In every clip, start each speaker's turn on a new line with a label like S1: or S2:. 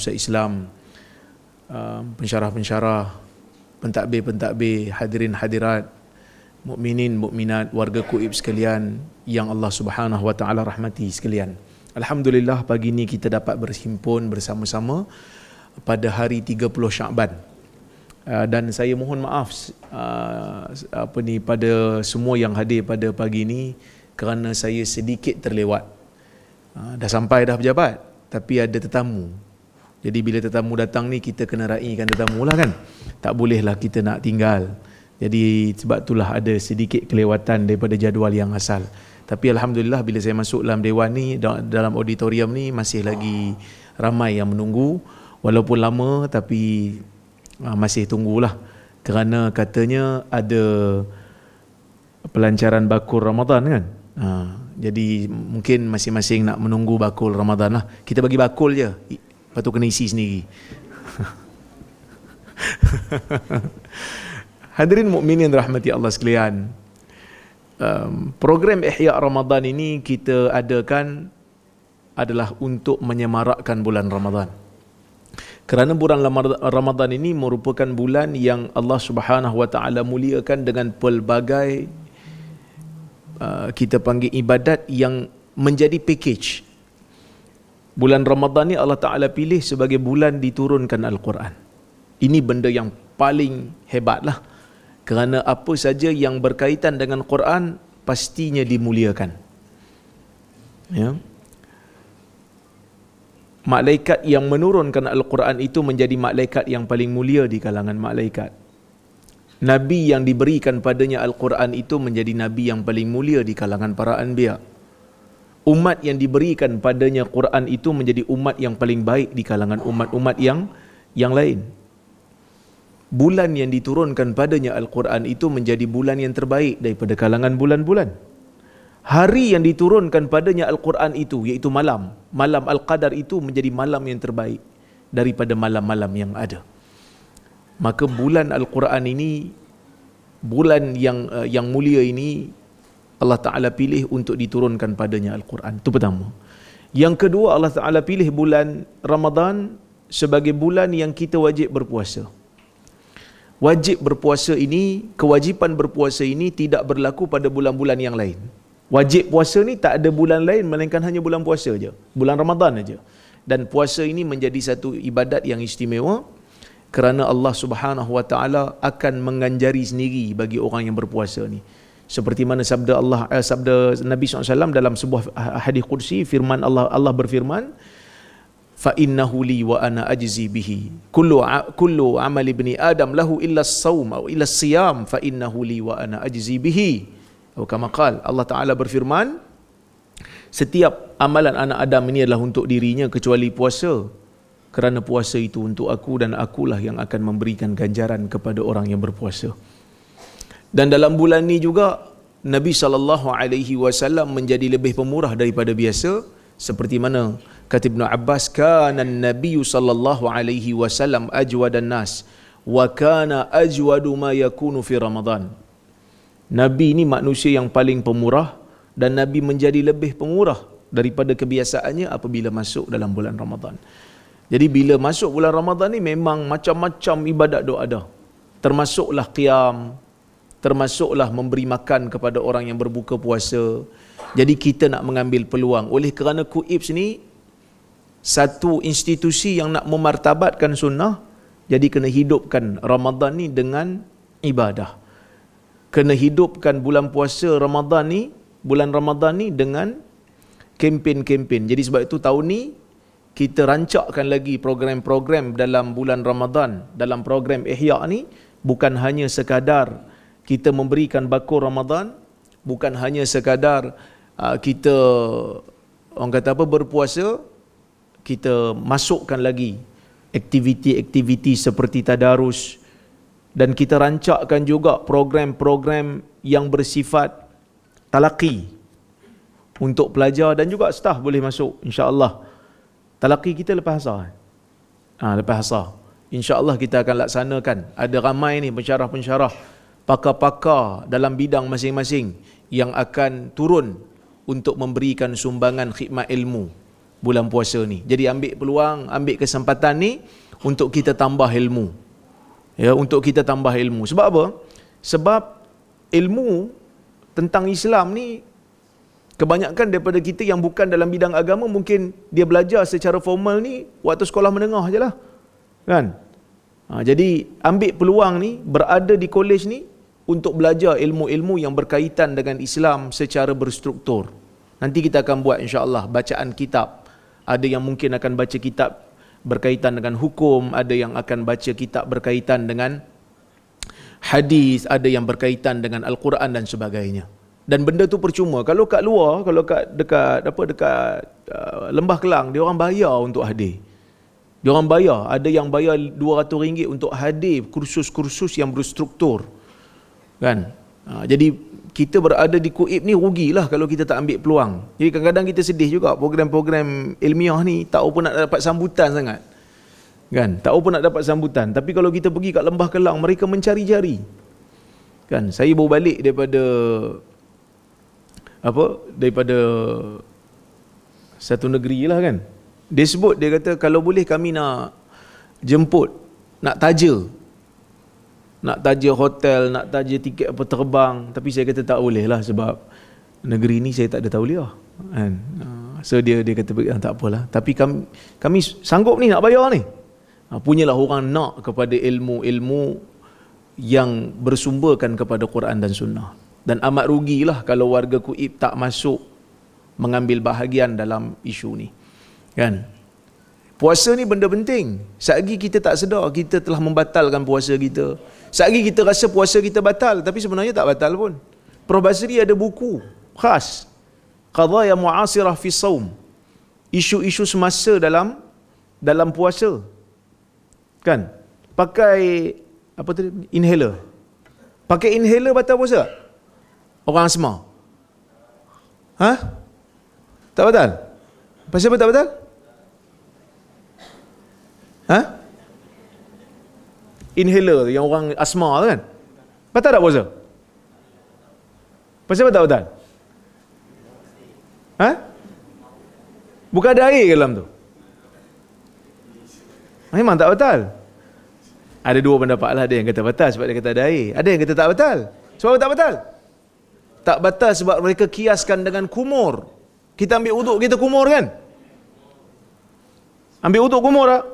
S1: ustaz-ustaz Islam, pensyarah-pensyarah, pentadbir-pentadbir, hadirin hadirat, mukminin mukminat, warga Kuib sekalian yang Allah Subhanahu wa taala rahmati sekalian. Alhamdulillah pagi ni kita dapat berhimpun bersama-sama pada hari 30 Syaban. Dan saya mohon maaf pada semua yang hadir pada pagi ni kerana saya sedikit terlewat. Dah sampai dah pejabat, tapi ada tetamu. Jadi bila tetamu datang ni kita kena raikan tetamu lah kan. Tak bolehlah kita nak tinggal. Jadi sebab itulah ada sedikit kelewatan daripada jadual yang asal. Tapi alhamdulillah bila saya masuk dalam dewan ni, dalam auditorium ni masih lagi ramai yang menunggu. Walaupun lama tapi masih tunggulah. Kerana katanya ada pelancaran bakul Ramadan kan. Jadi mungkin masing-masing nak menunggu bakul Ramadan lah. Kita bagi bakul je. Lepas tu kena isi sendiri. Hadirin mukminin rahmati Allah sekalian. Program Ihya Ramadan ini kita adakan adalah untuk menyemarakkan bulan Ramadan. Kerana bulan Ramadan ini merupakan bulan yang Allah Subhanahu wa taala muliakan dengan pelbagai kita panggil ibadat yang menjadi package. Bulan Ramadan ni Allah Ta'ala pilih sebagai bulan diturunkan Al-Quran. Ini benda yang paling hebat lah. Kerana apa saja yang berkaitan dengan Quran pastinya dimuliakan. Ya. Malaikat yang menurunkan Al-Quran itu menjadi malaikat yang paling mulia di kalangan malaikat. Nabi yang diberikan padanya Al-Quran itu menjadi Nabi yang paling mulia di kalangan para anbiya. Umat yang diberikan padanya Quran itu menjadi umat yang paling baik di kalangan umat-umat yang lain. Bulan yang diturunkan padanya Al-Quran itu menjadi bulan yang terbaik daripada kalangan bulan-bulan. Hari yang diturunkan padanya Al-Quran itu, iaitu malam Al-Qadar itu menjadi malam yang terbaik daripada malam-malam yang ada. Maka bulan Al-Quran ini, bulan yang mulia ini, Allah Ta'ala pilih untuk diturunkan padanya Al-Quran. Itu pertama. Yang kedua, Allah Ta'ala pilih bulan Ramadan sebagai bulan yang kita wajib berpuasa. Wajib berpuasa ini, kewajipan berpuasa ini tidak berlaku pada bulan-bulan yang lain. Wajib puasa ni tak ada bulan lain melainkan hanya bulan puasa je. Bulan Ramadan aja. Dan puasa ini menjadi satu ibadat yang istimewa kerana Allah Subhanahu wa taala akan menganjari sendiri bagi orang yang berpuasa ni. Seperti mana sabda Nabi SAW dalam sebuah hadis qudsi, firman Allah berfirman, fa innahu li wa ana ajzi bihi kullu amali ibni adam lahu illa as-saum atau illa as-siyam fa innahu li wa ana ajzi bihi. Atau kama qala, Allah Taala berfirman, setiap amalan anak Adam ini adalah untuk dirinya kecuali puasa. Kerana puasa itu untuk aku dan akulah yang akan memberikan ganjaran kepada orang yang berpuasa. Dan dalam bulan ni juga Nabi SAW menjadi lebih pemurah daripada biasa, seperti mana kata Ibn Abbas, kana an-nabiy sallallahu alaihi wasallam ajwadan nas wa kana ajwadu ma yakunu fi Ramadan. Nabi ni manusia yang paling pemurah dan Nabi menjadi lebih pemurah daripada kebiasaannya apabila masuk dalam bulan Ramadan. Jadi bila masuk bulan Ramadan ni memang macam-macam ibadat doa ada. Termasuklah qiyam, termasuklah memberi makan kepada orang yang berbuka puasa. Jadi kita nak mengambil peluang. Oleh kerana Kuib ni satu institusi yang nak memartabatkan sunnah, jadi kena hidupkan Ramadan ni dengan ibadah. Kena hidupkan bulan puasa Ramadan ni, bulan Ramadan ni dengan kempen-kempen. Jadi sebab itu tahun ni kita rancakkan lagi program-program dalam bulan Ramadan. Dalam program Ihya ni bukan hanya sekadar kita memberikan bakul Ramadan, bukan hanya sekadar kita orang kata apa berpuasa, kita masukkan lagi aktiviti-aktiviti seperti tadarus, dan kita rancakkan juga program-program yang bersifat talaqi untuk pelajar dan juga staf boleh masuk insya-Allah. Talaqi kita lepas asar. Lepas asar. Insya-Allah kita akan laksanakan. Ada ramai ni pensyarah-pensyarah, pakar-pakar dalam bidang masing-masing yang akan turun untuk memberikan sumbangan khidmat ilmu bulan puasa ni. Jadi ambil peluang, ambil kesempatan ni untuk kita tambah ilmu. Ya, untuk kita tambah ilmu. Sebab apa? Sebab ilmu tentang Islam ni, kebanyakan daripada kita yang bukan dalam bidang agama, mungkin dia belajar secara formal ni waktu sekolah menengah je lah. Kan? Jadi ambil peluang ni, berada di kolej ni untuk belajar ilmu-ilmu yang berkaitan dengan Islam secara berstruktur. Nanti kita akan buat insya-Allah bacaan kitab. Ada yang mungkin akan baca kitab berkaitan dengan hukum, ada yang akan baca kitab berkaitan dengan hadis, ada yang berkaitan dengan Al-Quran dan sebagainya. Dan benda tu percuma. Kalau kat luar, kalau dekat Lembah Kelang, dia orang bayar untuk hadir. Dia orang bayar, ada yang bayar RM200 untuk hadir kursus-kursus yang berstruktur. Kan? Jadi kita berada di KUIP ni rugilah kalau kita tak ambil peluang. Jadi kadang-kadang kita sedih juga, program-program ilmiah ni tak tahu pun nak dapat sambutan sangat. Kan? Tak tahu pun nak dapat sambutan. Tapi kalau kita pergi kat Lembah Kelang, mereka mencari-cari. Kan? Saya baru balik daripada satu negeri lah kan. Dia sebut, dia kata kalau boleh kami nak jemput, nak taja hotel, nak taja tiket apa terbang. Tapi saya kata tak boleh lah sebab negeri ni saya tak ada tauliah kan. So dia kata tak apalah. Tapi kami sanggup ni nak bayar ni. Punyalah orang nak kepada ilmu-ilmu yang bersumberkan kepada Quran dan Sunnah. Dan amat rugilah kalau warga KUIP tak masuk mengambil bahagian dalam isu ni. Kan? Puasa ni benda penting. Selagi kita tak sedar kita telah membatalkan puasa kita. Selagi kita rasa puasa kita batal, tapi sebenarnya tak batal pun. Prof Basri ada buku khas, Qadaya Mu'asirah fi Saum. Isu-isu semasa dalam puasa. Kan? Pakai apa tadi? Inhaler. Pakai inhaler batal puasa? Orang asma. Tak batal? Pasal apa tak batal? Inhaler yang orang asma kan? Batal tak puasa? Pasal apa tak batal? Bukan ada air ke dalam tu? Memang tak batal. Ada dua pendapat lah. Ada yang kata batal sebab dia kata ada air. Ada yang kata tak batal. Sebab apa tak batal? Tak batal sebab mereka kiaskan dengan kumur. Kita ambil uduk kita kumur kan? Ambil uduk kumur tak?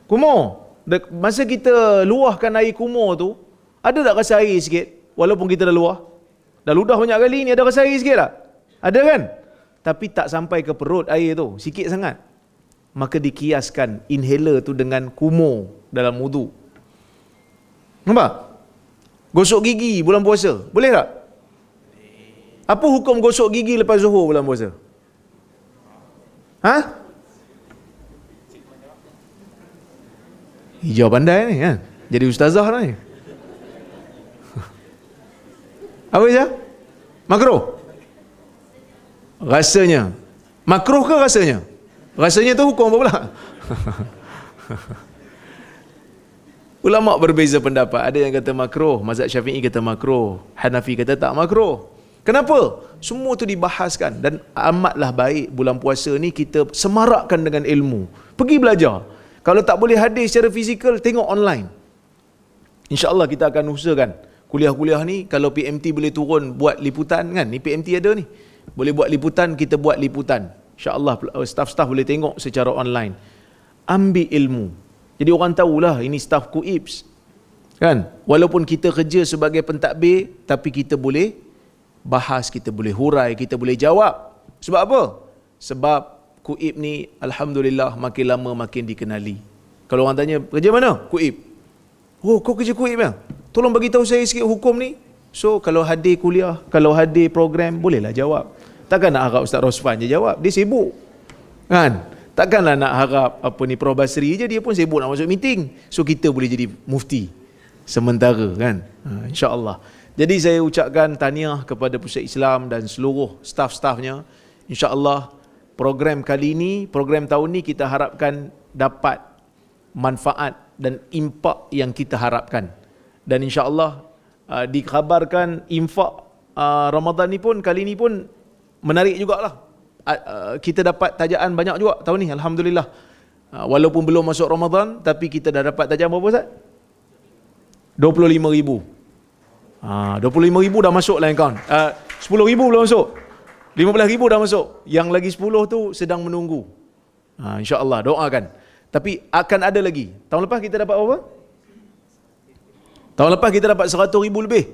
S1: Kumur. Masa kita luahkan air kumur tu, ada tak rasa air sikit? Walaupun kita dah luah. Dah ludah banyak kali ni, ada rasa air sikit tak? Ada kan? Tapi tak sampai ke perut air tu, sikit sangat. Maka dikiaskan inhaler tu dengan kumur dalam wudu. Nampak? Gosok gigi bulan puasa, boleh tak? Apa hukum gosok gigi lepas zuhur bulan puasa? Hijau pandai ni kan? Jadi ustazah ni. Apa dia? Makruh? Rasanya. Makruh ke rasanya? Rasanya tu hukum apa pula? Ulama berbeza pendapat. Ada yang kata makruh, mazhab Syafi'i kata makruh, Hanafi kata tak makruh. Kenapa? Semua tu dibahaskan dan amatlah baik bulan puasa ni kita semarakkan dengan ilmu. Pergi belajar. Kalau tak boleh hadir secara fizikal, tengok online. InsyaAllah kita akan usahakan kuliah-kuliah ni, kalau PMT boleh turun buat liputan kan, ni PMT ada ni, boleh buat liputan, kita buat liputan. InsyaAllah staff-staff boleh tengok secara online. Ambil ilmu. Jadi orang tahulah ini staff KUIPS kan. Walaupun kita kerja sebagai pentadbir, tapi kita boleh bahas, kita boleh hurai, kita boleh jawab. Sebab apa? Sebab KUIP ni alhamdulillah makin lama makin dikenali. Kalau orang tanya, kerja mana? KUIP. Oh, kau kerja KUIP ya? Tolong bagi tahu saya sikit hukum ni. So kalau hadir kuliah, kalau hadir program, bolehlah jawab. Takkan nak harap Ustaz Rosfan je jawab, dia sibuk. Kan? Takkanlah nak harap Prof Basri je, dia pun sibuk nak masuk meeting. So kita boleh jadi mufti sementara kan. InsyaAllah. Jadi saya ucapkan tahniah kepada Pusat Islam dan seluruh staff-staffnya. InsyaAllah program kali ini, program tahun ni kita harapkan dapat manfaat dan impak yang kita harapkan. Dan insyaAllah dikabarkan infak Ramadan ni pun kali ni pun menarik jugalah. kita dapat tajaan banyak juga tahun ni, alhamdulillah. Walaupun belum masuk Ramadan, tapi kita dah dapat tajaan berapa Ustaz? 25,000. 25,000 dah masuk lah akaun. 10,000 belum masuk. 15,000 dah masuk. Yang lagi 10 tu sedang menunggu. InsyaAllah, doakan. Tapi akan ada lagi. Tahun lepas kita dapat apa? Tahun lepas kita dapat 100,000 lebih.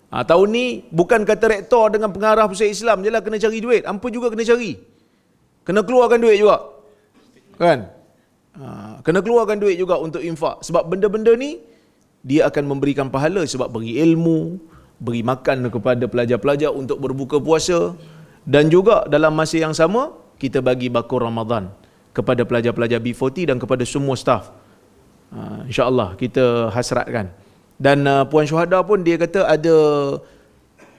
S1: Tahun ni bukan kata rektor dengan pengarah pusat Islam je lah kena cari duit. Hampa juga kena cari. Kena keluarkan duit juga. Kan? Kena keluarkan duit juga untuk infak. Sebab benda-benda ni dia akan memberikan pahala sebab beri ilmu, beri makan kepada pelajar-pelajar untuk berbuka puasa, dan juga dalam masa yang sama kita bagi bakur Ramadan kepada pelajar-pelajar B40 dan kepada semua staf. InsyaAllah kita hasratkan. Dan Puan Syuhada pun dia kata ada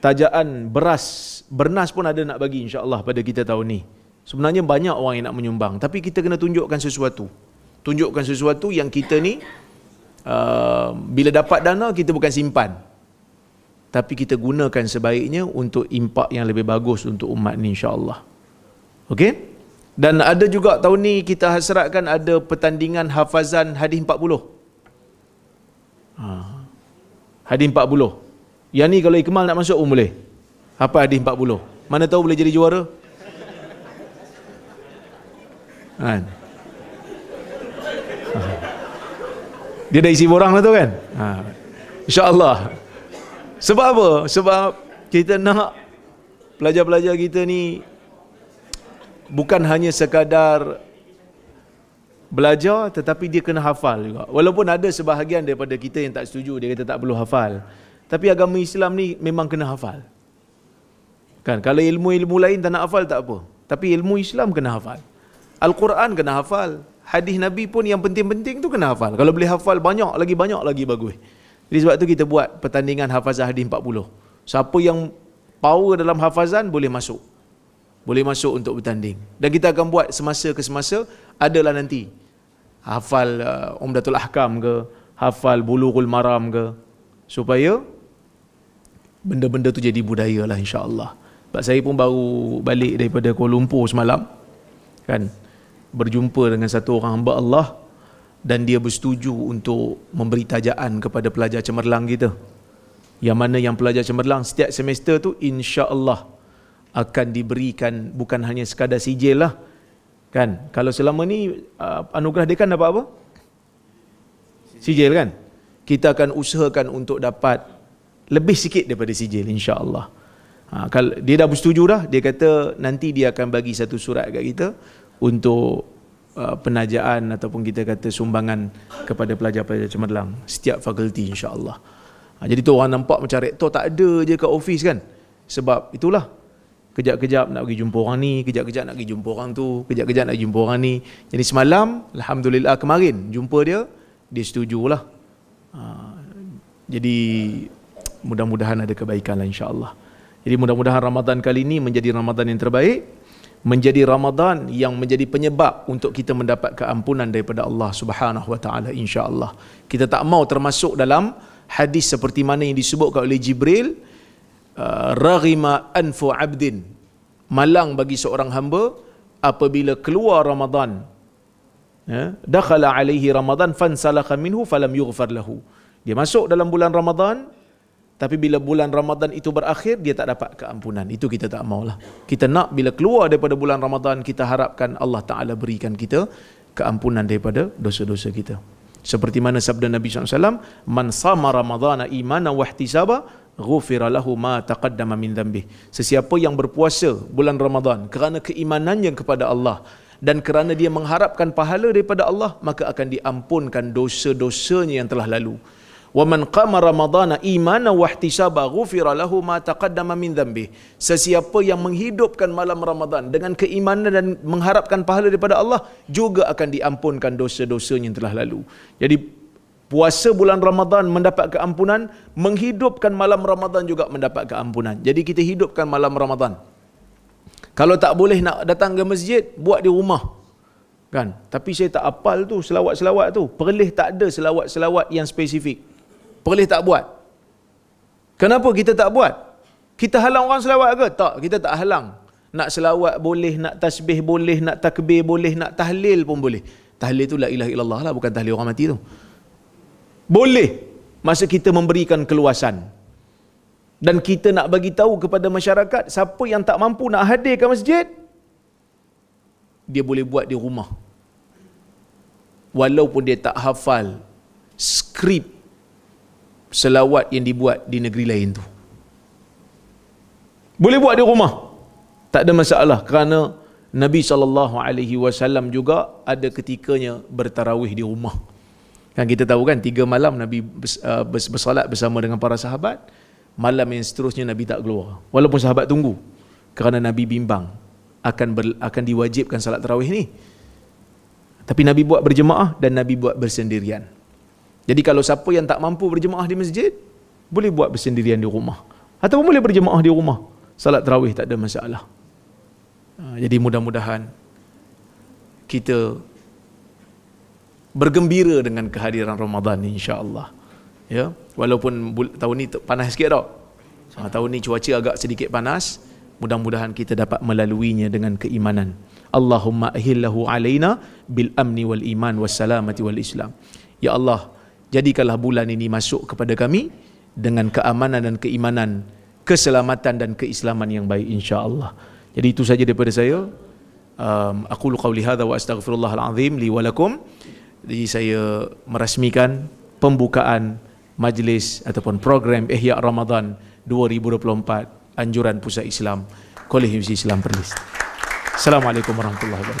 S1: tajaan bernas pun ada nak bagi insya-Allah pada kita tahun ni. Sebenarnya banyak orang yang nak menyumbang, tapi kita kena tunjukkan sesuatu. Tunjukkan sesuatu yang kita ni bila dapat dana kita bukan simpan, tapi kita gunakan sebaiknya untuk impak yang lebih bagus untuk umat ni insya-Allah. Okey? Dan ada juga tahun ni kita hasratkan ada pertandingan hafazan hadis 40. Hadis 40. Yang ni kalau Ikmal nak masuk pun boleh. Apa hadis 40? Mana tahu boleh jadi juara. Kan? Dia dah isi borang lah tu kan? InsyaAllah. Sebab apa? Sebab kita nak pelajar-pelajar kita ni bukan hanya sekadar belajar, tetapi dia kena hafal juga. Walaupun ada sebahagian daripada kita yang tak setuju, dia kata tak perlu hafal. Tapi agama Islam ni memang kena hafal. Kan? Kalau ilmu-ilmu lain tak nak hafal tak apa. Tapi ilmu Islam kena hafal. Al-Quran kena hafal. Hadis Nabi pun yang penting-penting tu kena hafal. Kalau boleh hafal banyak lagi bagus. Jadi sebab tu kita buat pertandingan hafazah hadis 40. Siapa yang power dalam hafazan boleh masuk. Boleh masuk untuk bertanding. Dan kita akan buat semasa ke semasa, adalah nanti hafal Umdatul Ahkam ke, hafal Bulughul Maram ke, supaya benda-benda tu jadi budaya lah insya-Allah. Sebab saya pun baru balik daripada Kuala Lumpur semalam, kan, berjumpa dengan satu orang hamba Allah, dan dia bersetuju untuk memberi tajaan kepada pelajar cemerlang kita. Yang mana yang pelajar cemerlang setiap semester tu insya-Allah akan diberikan bukan hanya sekadar sijil lah. Kan? Kalau selama ni anugerah dekan dapat apa? Sijil kan? Kita akan usahakan untuk dapat lebih sikit daripada sijil insya-Allah. Kalau dia dah bersetuju dah, dia kata nanti dia akan bagi satu surat kat kita untuk penajaan ataupun kita kata sumbangan kepada pelajar-pelajar cemerlang setiap fakulti insya-Allah. Jadi tu orang nampak macam rektor tak ada je kat office kan? Sebab itulah, kejap-kejap nak pergi jumpa orang ni, kejap-kejap nak pergi jumpa orang tu, kejap-kejap nak jumpa orang ni. Jadi semalam, alhamdulillah kemarin jumpa dia setujulah. Jadi mudah-mudahan ada kebaikan lah insya-Allah. Jadi mudah-mudahan Ramadan kali ini menjadi Ramadan yang terbaik, menjadi Ramadan yang menjadi penyebab untuk kita mendapat keampunan daripada Allah Subhanahu wa taala insya-Allah. Kita tak mau termasuk dalam hadis seperti mana yang disebutkan oleh Jibril, raghima anfu abdin, malang bagi seorang hamba apabila keluar Ramadan, dakhala alaihi Ramadan fansalakha minhu falam yughfar lahu. Dia masuk dalam bulan Ramadan, tapi bila bulan Ramadan itu berakhir, dia tak dapat keampunan. Itu kita tak maulah. Kita nak bila keluar daripada bulan Ramadan, kita harapkan Allah Ta'ala berikan kita keampunan daripada dosa-dosa kita. Seperti mana sabda Nabi SAW, man sama Ramadana imana wahtisaba ghufira lahu ma taqaddama min dhanbih. Sesiapa yang berpuasa bulan Ramadan kerana keimanannya kepada Allah dan kerana dia mengharapkan pahala daripada Allah, maka akan diampunkan dosa-dosanya yang telah lalu. Wa man qama ramadana imanan wa ihtisaba ghufira lahu ma taqaddama min dhanbih. Sesiapa yang menghidupkan malam Ramadan dengan keimanan dan mengharapkan pahala daripada Allah, juga akan diampunkan dosa-dosanya yang telah lalu. Jadi puasa bulan Ramadan mendapat keampunan, menghidupkan malam Ramadan juga mendapat keampunan. Jadi kita hidupkan malam Ramadan. Kalau tak boleh nak datang ke masjid, buat di rumah. Kan? Tapi saya tak hafal tu selawat-selawat tu. Perleh tak ada selawat-selawat yang spesifik. Perleh tak buat. Kenapa kita tak buat? Kita halang orang selawat ke? Tak, kita tak halang. Nak selawat boleh, nak tasbih boleh, nak takbir boleh, nak tahlil pun boleh. Tahlil tu la ilaha illallah lah, bukan tahlil orang mati tu. Boleh masa kita memberikan keluasan. Dan kita nak bagi tahu kepada masyarakat, siapa yang tak mampu nak hadir ke masjid, dia boleh buat di rumah. Walaupun dia tak hafal skrip selawat yang dibuat di negeri lain tu. Boleh buat di rumah. Tak ada masalah, kerana Nabi SAW juga ada ketikanya bertarawih di rumah. Kan kita tahu kan, 3 malam Nabi bersolat bersama dengan para sahabat. Malam yang seterusnya Nabi tak keluar. Walaupun sahabat tunggu. Kerana Nabi bimbang akan diwajibkan salat tarawih ni. Tapi Nabi buat berjemaah dan Nabi buat bersendirian. Jadi kalau siapa yang tak mampu berjemaah di masjid, boleh buat bersendirian di rumah. Ataupun boleh berjemaah di rumah. Salat tarawih tak ada masalah. Jadi mudah-mudahan kita bergembira dengan kehadiran Ramadan ni, insya-Allah. Ya, walaupun tahun ni panas sikit tau. Tahun ni cuaca agak sedikit panas, mudah-mudahan kita dapat melaluinya dengan keimanan. Allahumma ahillahu alaina bil amni wal iman was salamati wal islam. Ya Allah, jadikanlah bulan ini masuk kepada kami dengan keamanan dan keimanan, keselamatan dan keislaman yang baik, insya-Allah. Jadi itu saja daripada saya. Aqulu qawli hadza wa astaghfirullahal azim li wa lakum. Jadi saya merasmikan pembukaan majlis ataupun program Ihya Ramadan 2024 Anjuran Pusat Islam Kolej Islam Perlis. Assalamualaikum warahmatullahi wabarakatuh.